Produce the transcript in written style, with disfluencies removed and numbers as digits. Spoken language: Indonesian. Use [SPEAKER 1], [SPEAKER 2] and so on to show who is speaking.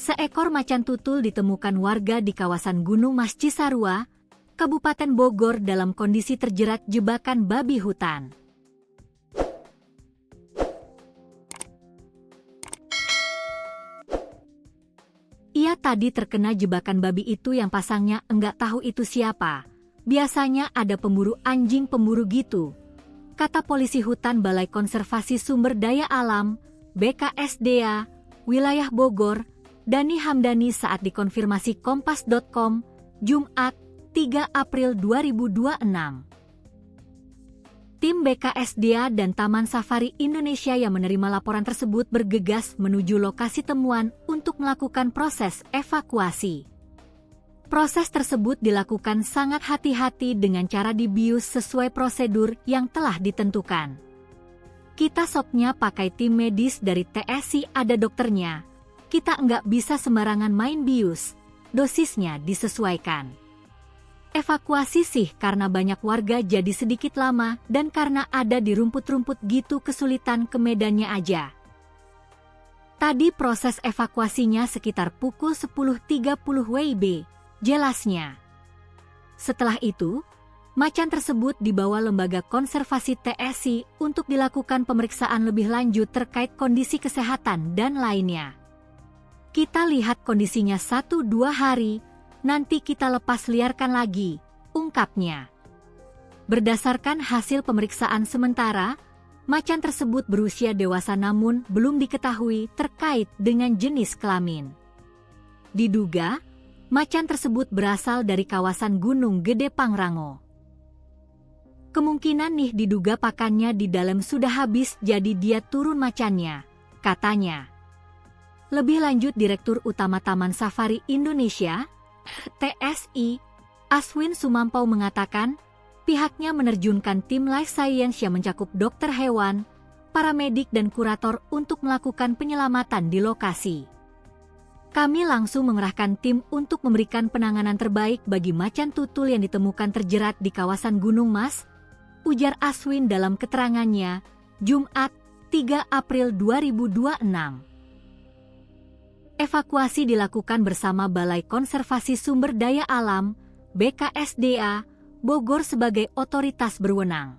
[SPEAKER 1] Seekor macan tutul ditemukan warga di kawasan Gunung Mas Cisarua, Kabupaten Bogor dalam kondisi terjerat jebakan babi hutan. Ia tadi terkena jebakan babi itu yang pasangnya enggak tahu itu siapa. Biasanya ada pemburu anjing pemburu gitu, kata polisi hutan Balai Konservasi Sumber Daya Alam, BKSDA, wilayah Bogor, Dani Hamdani saat dikonfirmasi Kompas.com, Jumat, 3 April 2026. Tim BKSDA dan Taman Safari Indonesia yang menerima laporan tersebut bergegas menuju lokasi temuan untuk melakukan proses evakuasi. Proses tersebut dilakukan sangat hati-hati dengan cara dibius sesuai prosedur yang telah ditentukan. Kita sopnya pakai tim medis dari TSI, ada dokternya. Kita enggak bisa sembarangan main bius, dosisnya disesuaikan. Evakuasi sih karena banyak warga jadi sedikit lama dan karena ada di rumput-rumput gitu kesulitan ke medannya aja. Tadi proses evakuasinya sekitar pukul 10.30 WIB, jelasnya. Setelah itu, macan tersebut dibawa Lembaga Konservasi TSI untuk dilakukan pemeriksaan lebih lanjut terkait kondisi kesehatan dan lainnya. Kita lihat kondisinya 1-2 hari, nanti kita lepas liarkan lagi, ungkapnya. Berdasarkan hasil pemeriksaan sementara, macan tersebut berusia dewasa namun belum diketahui terkait dengan jenis kelamin. Diduga, macan tersebut berasal dari kawasan Gunung Gede Pangrango. Kemungkinan nih diduga pakannya di dalam sudah habis jadi dia turun macannya, katanya. Lebih lanjut Direktur Utama Taman Safari Indonesia, TSI, Aswin Sumampau mengatakan, pihaknya menerjunkan tim life science yang mencakup dokter hewan, paramedik dan kurator untuk melakukan penyelamatan di lokasi. Kami langsung mengerahkan tim untuk memberikan penanganan terbaik bagi macan tutul yang ditemukan terjerat di kawasan Gunung Mas, ujar Aswin dalam keterangannya, Jumat, 3 April 2026. Evakuasi dilakukan bersama Balai Konservasi Sumber Daya Alam, BKSDA, Bogor sebagai otoritas berwenang.